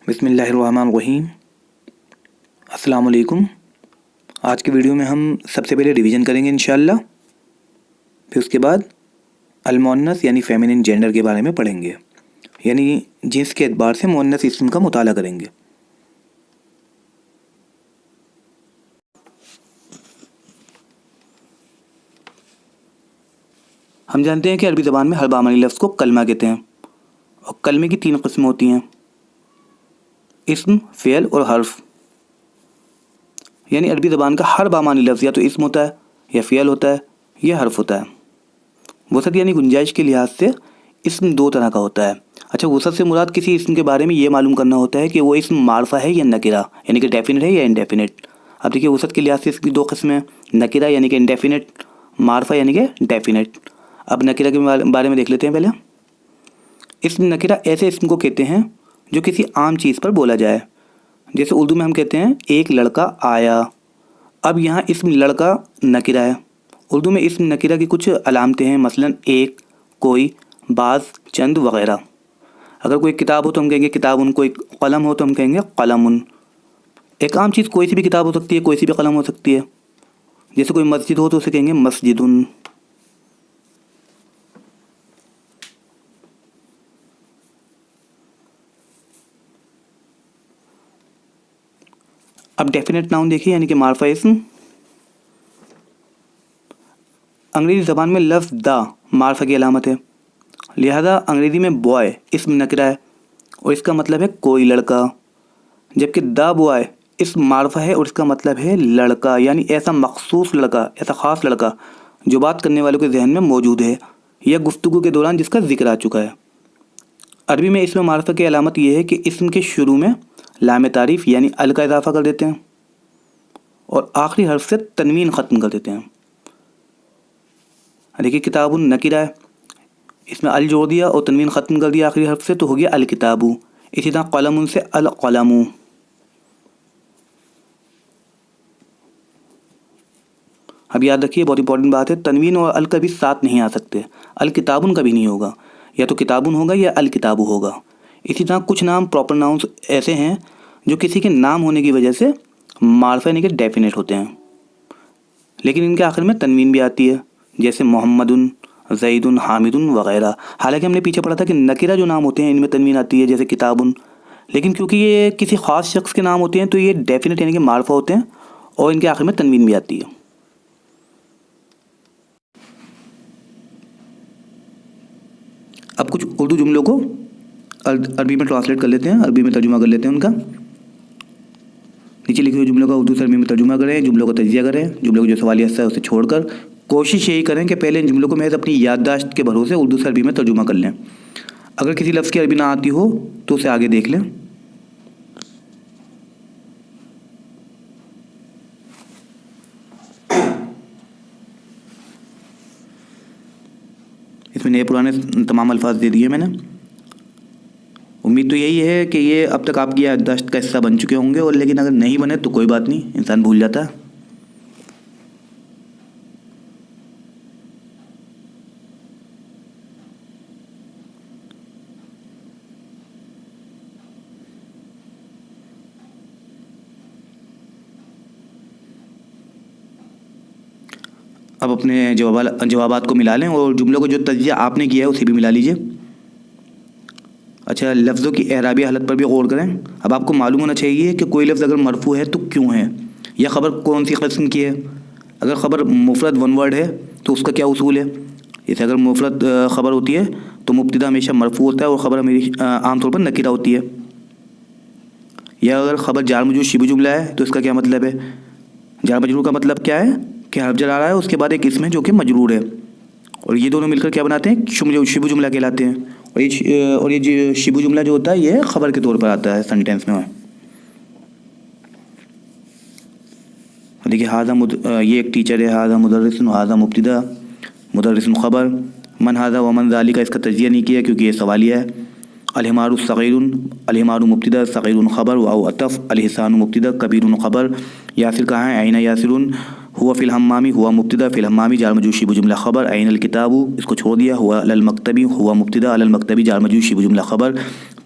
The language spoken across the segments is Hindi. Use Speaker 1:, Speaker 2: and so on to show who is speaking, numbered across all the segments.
Speaker 1: बिस्मिल्लाहिर्रहमानिर्रहीम। अस्सलाम वालेकुम। आज के वीडियो में हम सबसे पहले रिवीजन करेंगे इंशाअल्लाह। फिर उसके बाद अलमुअन्नस यानी फ़ेमिनिन जेंडर के बारे में पढ़ेंगे, यानी जिन्स के एतबार से मुअन्नस इस्म का मुताला करेंगे। हम जानते हैं कि अरबी ज़बान में हर बामानी लफ्ज़ को कलमा कहते हैं और कलमे की 3 किस्में होती हैं, इस्म, फ़ेल और हर्फ। यानी अरबी ज़बान का हर बामानी लफ्ज़ या तो इस्म होता है, या फ़ेल होता है, या हर्फ होता है। वसत यानी गुंजाइश के लिहाज से इस्म 2 तरह का होता है। अच्छा, वसत से मुराद किसी इस्म के बारे में ये मालूम करना होता है कि वो इस्म मारफा है या नकिरा, यानी कि डेफिनेट है या इनडेफिनेट। अब देखिए, वसत के लिहाज से इसकी 2 किस्में हैं, नकिरा यानी कि इनडेफिनेट, मारफा यानी कि डेफिनेट। अब नकिरा के बारे में देख लेते हैं पहले। इस्म नकिरा ऐसे इस्म को कहते हैं जो किसी आम चीज़ पर बोला जाए। जैसे उर्दू में हम कहते हैं एक लड़का आया। अब यहाँ इस्म लड़का नकिरा है। उर्दू में इस्म नकिरा की कुछ अलामतें हैं, मसलन एक, कोई, बाज़, चंद वग़ैरह। अगर कोई किताब हो तो हम कहेंगे किताबुन, कोई कलम हो तो हम कहेंगे कलमुन। एक आम चीज़ कोई सी भी किताब हो सकती है, कोई सी भी कलम हो सकती है। जैसे कोई मस्जिद हो तो उसे कहेंगे मस्जिदुन। अब डेफिनेट नाउन देखिए, यानी कि मारफा इस्म। अंग्रेज़ी ज़बान में लफ्ज़ द मारफा की अलामत है, लिहाजा अंग्रेज़ी में बॉय इस्म नकिरा है और इसका मतलब है कोई लड़का, जबकि द बॉय इस्म मारफा है और इसका मतलब है लड़का, यानी ऐसा मखसूस लड़का, ऐसा ख़ास लड़का जो बात करने वालों के जहन में मौजूद है या गुफ्तगू के दौरान जिसका जिक्र आ चुका है। अरबी में इस्म मारफा की अलामत यह है कि इस्म के शुरू में लाम तारीफ़ यानी अल का इजाफ़ा कर देते हैं और आखिरी हर्फ से तनवीन ख़त्म कर देते हैं। देखिए, किताबुन नकिरा है, इसमें अल जोड़ दिया और तनवीन ख़त्म कर दिया आखिरी हर्फ से, तो हो गया अल किताबू। इसी तरह कलमुन से अल कलमू। अब याद रखिए, बहुत इंपॉर्टेंट बात है, तनवीन और अल कभी साथ नहीं आ सकते। अल किताबुन कभी नहीं होगा, या तो किताबुन होगा या अल किताबू होगा। इसी तरह कुछ नाम प्रॉपर नाउन्स ऐसे हैं जो किसी के नाम होने की वजह से मारफा यानी कि डेफिनेट होते हैं, लेकिन इनके आखिर में तनवीन भी आती है, जैसे मोहम्मदुन, ज़ैदुन, हामिदुन वग़ैरह। हालांकि हमने पीछे पढ़ा था कि नकिरा जो नाम होते हैं इनमें तनवीन आती है, जैसे किताबुन, लेकिन क्योंकि ये किसी ख़ास शख्स के नाम होते हैं तो ये डेफिनेट यानी कि मारफा होते हैं और इनके आखिर में तनवीन भी आती है। अब कुछ उर्दू जुमलों को अरबी में ट्रांसलेट कर लेते हैं, अरबी में तर्जुमा कर लेते हैं उनका। नीचे लिखे हुए जुमलों का उर्दू से अरबी में तर्जुमा करें, जुमलों का तजिया करें, जुमलों को जो सवालिया हिस्सा है उसे छोड़कर कोशिश यही करें कि पहले इन जुमलों को महज अपनी याददाश्त के भरोसे उर्दू से अरबी में तर्जुमा कर लें। अगर किसी लफ्ज़ की अरबी ना आती हो तो उसे आगे देख लें। इसमें नए पुराने तमाम अल्फाज दे दिए मैंने। उम्मीद तो यही है कि ये अब तक आपकी याददाश्त का हिस्सा बन चुके होंगे, और लेकिन अगर नहीं बने तो कोई बात नहीं, इंसान भूल जाता है। अब अपने जवाबात को मिला लें और जुमलों को जो तजिया आपने किया है उसे भी मिला लीजिए। अच्छा, लफ्ज़ों की एराबी हालत पर भी गौर करें। अब आपको मालूम होना चाहिए कि कोई लफ्ज़ अगर मरफू है तो क्यों है, या ख़बर कौन सी किस्म की है। अगर ख़बर मुफरद वन वर्ड है तो उसका क्या उसूल है। जैसे अगर मुफरद ख़बर होती है तो मुब्तदा हमेशा मरफू होता है और ख़बर हमेशा आमतौर पर नकिरा होती है। या अगर ख़बर जार मजरूर शिबु जुमला है तो इसका क्या मतलब है। जार मजरूर का मतलब क्या है कि हर्फ जर आ रहा है, उसके बाद एक इसम है जो कि मजरूर है, और ये दोनों मिलकर क्या बनाते हैं, शिबु जुमला कहलाते हैं। और ये जो शिबु जुमला जो होता है ये ख़बर के तौर पर आता है सेंटेंस में। देखिए, ये एक टीचर है, हाजा मुदर्रिसन, हाजा मुब्तदा, मुदर्रिसन ख़बर, मन हाजा व मन ज़ालिका इसका तजिया नहीं किया क्योंकि ये सवालिया है। अलहिमारु सग़ीरुन, अलहिमारु मुब्तदा, सग़ीरुन ख़बर, वाउ अतफ़, अलहिसानु मुब्तदा, कबीरुन ख़बर। यासिर कहाँ है, आइना यासिरुन, हुआ फ़िल हम्मामी, हुआ मुब्तदा, फ़िल हम्मामी जार मजूर शिबु जुमला ख़बर, ऐनल किताबु इसको छोड़ दिया, हुआ अलल मकतबी, हुआ मुब्तदा, अलल मकतबी जार मजूर शिबु जुमला ख़बर,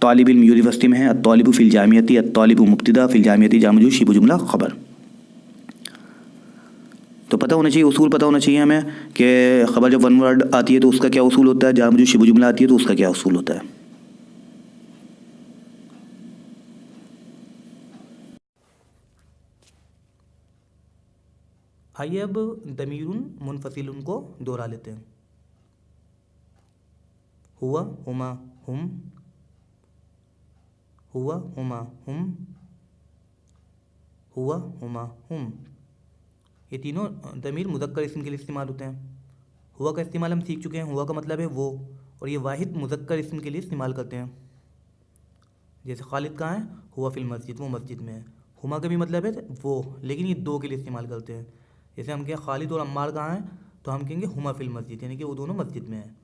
Speaker 1: तालिब इल्म यूनिवर्सिटी में है, अत्तालिबु फ़िल जामियती, अत्तालिबु मुब्तदा, फ़िल जामियती जार मजूर शिबु जुमला ख़बर। तो पता होना चाहिए, उसूल पता होना चाहिए हमें कि ख़बर जब वन वर्ड आती है तो उसका क्या उसूल होता है, जार मजूर शिबु जुमला आती है तो उसका क्या उसूल होता है। आइए अब दमीरुन मुनफसिलुन को दोहरा लेते हैं। हुआ, हुमा, हुम, हुआ, हुमा, हुम, हुआ, हुमा, हुम, ये तीनों दमीर मुज़क्कर इस्म के लिए इस्तेमाल होते हैं। हुआ का इस्तेमाल हम सीख चुके हैं, हुआ का मतलब है वो, और ये वाहिद मुज़क्कर इस्म के लिए इस्तेमाल करते हैं। जैसे खालिद कहाँ है, हुआ फिल मस्जिद, वो मस्जिद में है। हुमा का भी मतलब है वो, लेकिन ये दो के लिए इस्तेमाल करते हैं। जैसे हम कहें खालिद और अम्मार कहाँ हैं, तो हम कहेंगे हुमा फिल मस्जिद, यानी कि वो दोनों मस्जिद में हैं।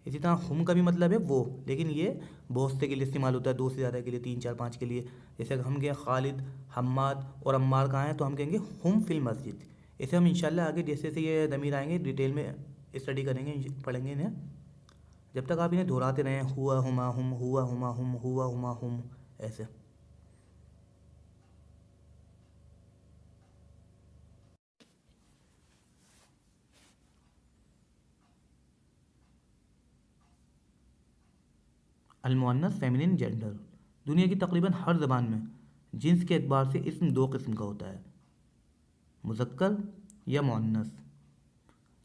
Speaker 1: इसी तरह हुम का भी मतलब है वो, लेकिन ये बहुत से के लिए इस्तेमाल होता है, दो से ज़्यादा के लिए, 3, 4, 5 के लिए। जैसे अगर हम कहें खालिद, हम्माद और अम्मार कहाँ हैं, तो हम कहेंगे हुम फिल मस्जिद। इसे हम इंशाल्लाह आगे जैसे जैसे ये दमीर आएंगे डिटेल में स्टडी करेंगे, पढ़ेंगे इन्हें। जब तक आप इन्हें दोहराते रहें, हुआ हुमा हुम, हुआ हुमा हुम, हुआ हुमा हुम, ऐसे। अलमुअन्नस फेमिनिन जेंडर, दुनिया की तकरीबन हर ज़बान में जिन्स के एतबार से इस्म दो किस्म का होता है, मुज़क्कर या मुअन्नस।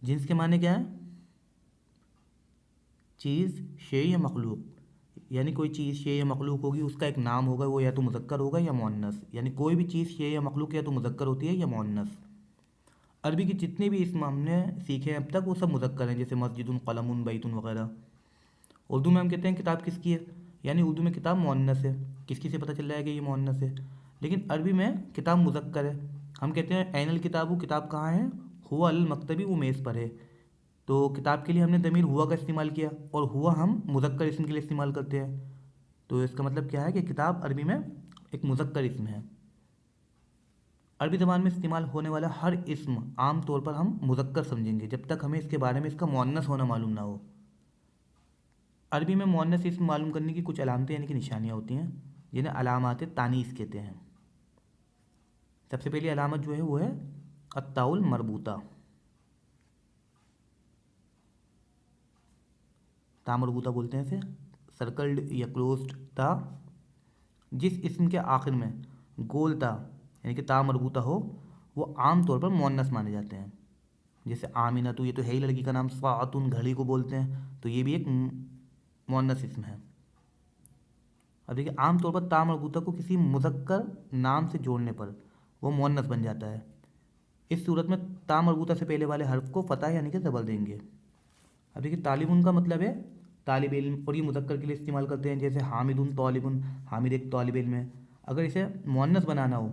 Speaker 1: जिन्स के माने क्या है, चीज़, शे या मखलूक, यानी कोई चीज़, शे या मखलूक होगी, उसका एक नाम होगा, वो या तो मुज़क्कर होगा या मुअन्नस। यानी कोई भी चीज़, शे या मखलूक या तो मुज़क्कर होती है या मुअन्नस। अरबी के जितने भी इस्म हमने सीखे हैं अब तक वो सब मुज़क्कर हैं, जैसे मस्जिदुन, क़लमुन, बैतुन वगैरह। उर्दू में हम कहते हैं किताब किसकी है, यानी उर्दू में किताब मुअन्नस है, किसकी से पता चल रहा है कि ये मुअन्नस है। लेकिन अरबी में किताब मुज़क्कर है, हम कहते हैं ऐनल किताबु, किताब कहाँ है, हुआ अल मकतबी, वो मेज़ पर है। तो किताब के लिए हमने दमीर हुआ का इस्तेमाल किया, और हुआ हम मुज़क्कर इस्म के लिए इस्तेमाल करते हैं। तो इसका मतलब क्या है कि किताब अरबी में एक मुज़क्कर इस्म है। अरबी ज़बान में इस्तेमाल होने वाला हर इस्म आम तौर पर हम मुज़क्कर समझेंगे जब तक हमें इसके बारे में इसका मुअन्नस होना मालूम ना हो। अरबी में मुअन्नस इस्म मालूम करने की कुछ अलामतें यानी कि निशानियाँ होती हैं, जिन्हें अलामात तानीस कहते हैं। सबसे पहली अलामत जो है वो है अत्ताउल मरबूता, ता मरबूता बोलते हैं इसे, सर्कल्ड या क्लोज्ड ता। जिस इस्म के आखिर में गोल ता यानी कि ता मरबूता हो, वो आम तौर पर मुअन्नस माने जाते हैं। जैसे आमिना, तो ये तो है ही लड़की का नाम, सातुन घड़ी को बोलते हैं, तो ये भी एक मुअन्नस इस्म है। अब देखिए, आम तौर पर ता मरबूता को किसी मुज़क्कर नाम से जोड़ने पर वो मुअन्नस बन जाता है। इस सूरत में ता मरबूता से पहले वाले हर्फ को फतह यानी कि ज़बर देंगे। अब देखिए, तालिबुन का मतलब है तालिब इल्म, और ये मुज़क्कर के लिए इस्तेमाल करते हैं। जैसे हामिदुन तालिबुन, हामिद एक तालिब इल्म है। अगर इसे मुअन्नस बनाना हो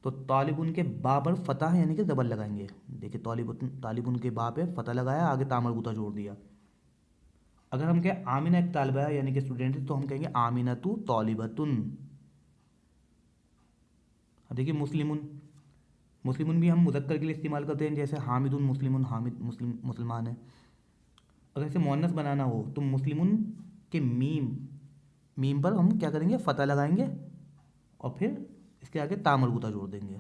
Speaker 1: तो तालिबुन के बा पर फतह यानी कि ज़बर लगाएंगे। देखिए, तालिबुन के बा पे फतह लगाया, आगे ता मरबूता जोड़ दिया। अगर हम कहें आमिना एक तालिबा है यानी कि स्टूडेंट है, तो हम कहेंगे आमिना तू तालिबतुन। अब देखिए, मुस्लिमुन, मुस्लिमुन भी हम मुज़क्कर के लिए इस्तेमाल करते हैं। जैसे हामिदुन मुस्लिमुन, हामिद मुसलमान है। अगर इसे मुअन्नस बनाना हो तो मुस्लिमुन के मीम पर हम क्या करेंगे, फ़तह लगाएंगे, और फिर इसके आगे ता मरबूता जोड़ देंगे।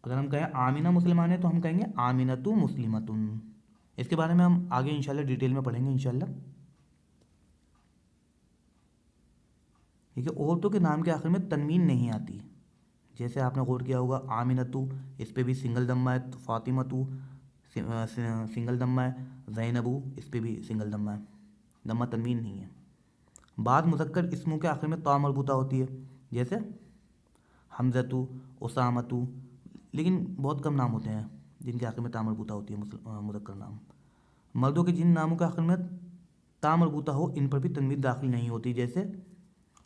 Speaker 1: अगर हम कहें आमिना मुसलमान है तो हम कहेंगे आमिनतु मुस्लिमतुन। इसके बारे में हम आगे इंशाल्लाह डिटेल में पढ़ेंगे इंशाल्लाह। ठीक है, औरतों के नाम के आखिर में तनवीन नहीं आती। जैसे आपने गौर किया होगा, आमिनतु, इस पर भी सिंगल दम्मा है। फ़ातिमतु सिंगल दम्मा है। ज़ैनबु, इस पर भी सिंगल दम्मा है, दम्मा तनवीन नहीं है। बाद मुज़क्कर इसमों के आखिर में ता मरबूता होती है, जैसे हमज़तु, उसामतु, लेकिन बहुत कम नाम होते हैं जिनके आखिर में ता मरबूता होती है मुज़क्कर नाम। मर्दों के जिन नामों के आखिर में ता मरबूता हो, इन पर भी तनवीन दाखिल नहीं होती। जैसे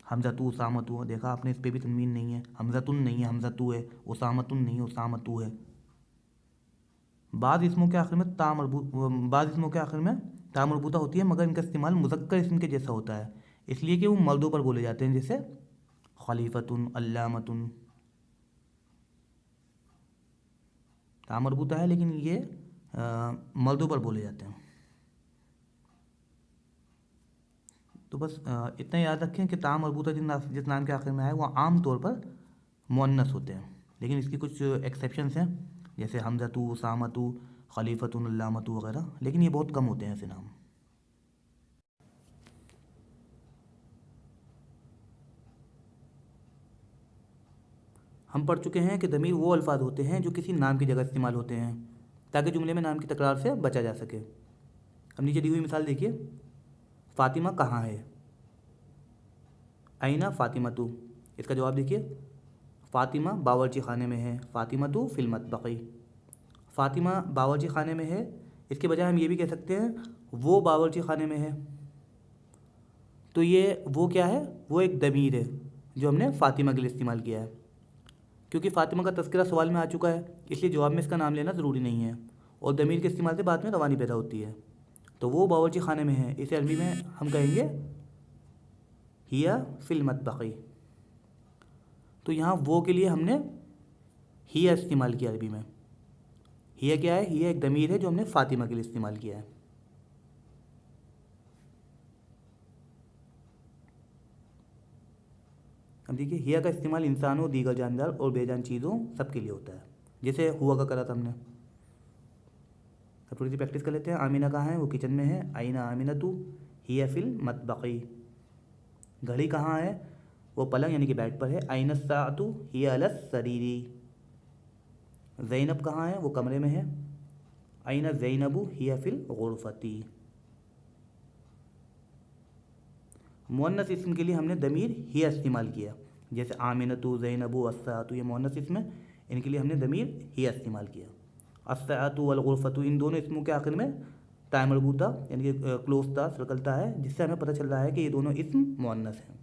Speaker 1: हमज़तु, उसामतु, देखा आपने, इस पर भी तनवीन नहीं है। हमज़तुन नहीं है, हमज़तु है। उसामतुन नहीं है, उसामतु है। बाद इसमों के आखिर में ता मरबूता होती है, मगर इनका इस्तेमाल मुज़क्कर इसम के जैसा होता है, इसलिए कि वो मर्दों पर बोले जाते हैं। जैसे खलीफतुन, अल्लामतुन। ता मरबूता है लेकिन ये मर्दों पर बोले जाते हैं। तो बस इतना याद रखें कि ता मरबूता जिस नाम के आखिर में आए वो आम तौर पर मुअन्नस होते हैं, लेकिन इसकी कुछ एक्सेप्शंस हैं जैसे हमज़तु, सामतु, खलीफतुन, अल्लामतु वगैरह, लेकिन ये बहुत कम होते हैं ऐसे नाम। हम पढ़ चुके हैं कि ज़मीर वो अल्फाज होते हैं जो किसी नाम की जगह इस्तेमाल होते हैं ताकि जुमले में नाम की तकरार से बचा जा सके। अब नीचे दी हुई मिसाल देखिए, फ़ातिमा कहाँ है, आइना फ़ातिमतु। इसका जवाब देखिए, फ़ातिमा बावर्ची खाने में है, फ़ातिमतु फिल मतबक़ी। फ़ातिमा बावर्ची खाने में है, इसके बजाय हम ये भी कह सकते हैं वो बावर्ची खाने में है। तो ये वो क्या है, वो एक ज़मीर है जो हमने फ़ातिमा के लिए इस्तेमाल किया है। क्योंकि फ़ातिमा का तज़किरा सवाल में आ चुका है इसलिए जवाब में इसका नाम लेना ज़रूरी नहीं है, और ज़मीर के इस्तेमाल से बाद में रवानी पैदा होती है। तो वो बावर्ची खाने में है, इसे अरबी में हम कहेंगे हिया फिल मतबक़ी। तो यहाँ वो के लिए हमने हिया इस्तेमाल किया अरबी में। हिया क्या है, हिया एक ज़मीर है जो हमने फ़ातिमा के लिए इस्तेमाल किया है। अब देखिए, हिया का इस्तेमाल इंसानों, दीगर जानदार और बेजान चीज़ों सब के लिए होता है, जैसे हुआ का करा था हमने। अब थोड़ी सी प्रैक्टिस कर लेते हैं। आमिना कहाँ है, वो किचन में है, आइना आमिनतु हिया फिल मतबक़ी। घड़ी कहाँ है, वो पलंग यानी कि बेड पर है, आइना साअतु हिया अलस सरीरी। ज़ैनब कहाँ है, वो कमरे में है, आइना ज़ैनबु हिया फिल गुरफ़ती। मुअन्नस इस्म के लिए हमने ज़मीर हिया इस्तेमाल किया, जैसे आमिनतु, ज़ैनबु, अस्साअतु, ये मुअन्नस इस्म है, इनके लिए हमने ज़मीर हिया इस्तेमाल किया। अस्साअतु वल गुरफ़तु, इन दोनों इस्मों के आखिर में ता मरबूता यानी कि क्लोज ता सर्कलता है, जिससे हमें पता चल रहा है कि ये दोनों इस्म मुअन्नस हैं।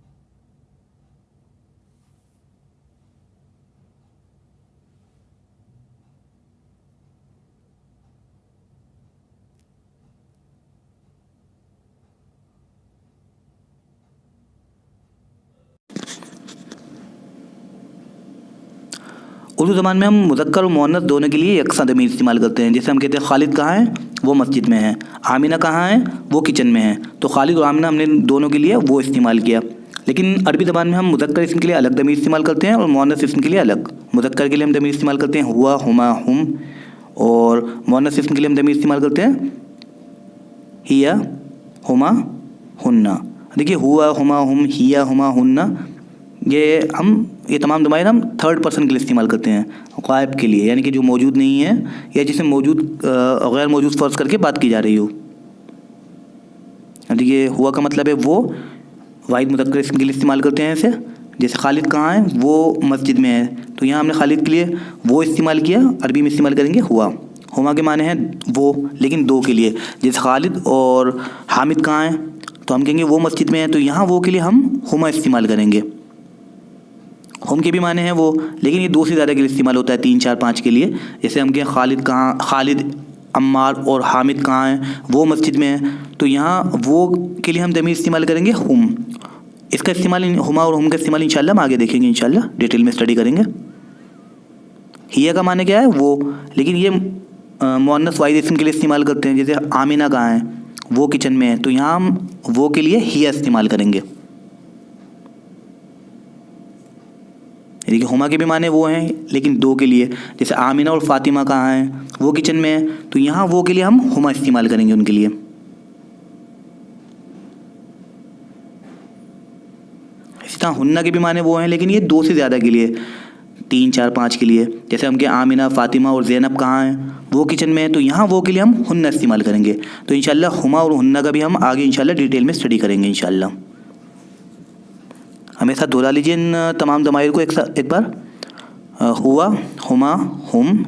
Speaker 1: उर्दू ज़बान में हम मुज़क्कर और मुअन्नस दोनों के लिए यकसा ज़मीर इस्तेमाल करते हैं। जैसे हम कहते हैं खालिद कहाँ है, वो मस्जिद में है, आमिना कहाँ है, वो किचन में है। तो खालिद और आमिना हमने दोनों के लिए वो इस्तेमाल किया। लेकिन अरबी ज़बान में हम मुज़क्कर इस्म के लिए अलग ज़मीर इस्तेमाल करते हैं और मुअन्नस इस्म के लिए अलग। मुज़क्कर के लिए हम ज़मीर इस्तेमाल करते हैं हुआ, हुमा, हुम, और मुअन्नस इस्म के लिए हम ज़मीर इस्तेमाल करते हैं हिया, हुमा, हुन्ना। देखिए, हुआ, हुमा, हुम, हिया, हुमा, हुन्ना, ये तमाम ज़माइर हम थर्ड पर्सन के लिए इस्तेमाल करते हैं, ग़ायब के लिए, यानी कि जो मौजूद नहीं है या जिसे मौजूद गैर मौजूद फ़र्ज़ करके बात की जा रही हो। देखिए, हुआ का मतलब है वो, वाहिद मुज़क्कर इस्म के लिए इस्तेमाल करते हैं इसे। जैसे खालिद कहाँ है, वो मस्जिद में है, तो यहाँ हमने खालिद के लिए वो इस्तेमाल किया, अरबी में इस्तेमाल करेंगे हुआ। हुमा के माने हैं वो, लेकिन दो के लिए। जैसे खालिद और हामिद कहाँ हैं, तो हम कहेंगे वो मस्जिद में है, तो यहाँ वो के लिए हम हुमा इस्तेमाल करेंगे। हम के भी माने हैं वो, लेकिन ये दो से ज़्यादा के लिए इस्तेमाल होता है, 3, 4, 5 के लिए। जैसे हम कहें खालिद, अम्मार और हामिद कहाँ हैं, वो मस्जिद में है, तो यहाँ वो के लिए हम ज़मीर इस्तेमाल करेंगे हुम। इसका इस्तेमाल, हुमा और हुम का इस्तेमाल इंशाल्लाह हम आगे देखेंगे, इंशाल्लाह डिटेल में स्टडी करेंगे। हिया का माने क्या है, वो, लेकिन ये मुअन्नस वाहिद इस्म के लिए इस्तेमाल करते हैं। जैसे आमिना कहाँ है, वो किचन में है, तो यहाँ हम वो के लिए हिया इस्तेमाल करेंगे। देखिए, हुमा के भी माने वो हैं, लेकिन दो के लिए। जैसे आमिना और फ़ातिमा कहाँ हैं, वो किचन में है, तो यहाँ वो के लिए हम हुमा इस्तेमाल करेंगे उनके लिए। इसी तरह हुन्ना के भी माने वो हैं, लेकिन ये दो से ज़्यादा के लिए, 3, 4, 5 के लिए। जैसे हम कहें आमिना, फ़ातिमा और ज़ैनब कहाँ हैं, वो किचन में है, तो यहाँ वो के लिए हम हुन्ना इस्तेमाल करेंगे। तो इंशाल्लाह हुमा और हुन्ना का भी हम आगे इंशाल्लाह डिटेल में स्टडी करेंगे इंशाल्लाह। हमेशा दोहरा लीजिए इन तमाम ज़माइर को एक बार। हुआ, हुमा, हुम,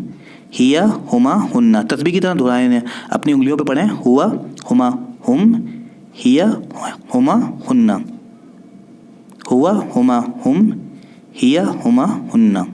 Speaker 1: हिया, हुमा, हुन्ना, तस्बीह की तरह दोहराएं इन्हें, अपनी उंगलियों पे पढ़ें। हुआ, हुमा, हुम, हिया, हुमा, हुन्ना। हुआ, हुमा, हुम, हिया, हुमा, हुन्ना।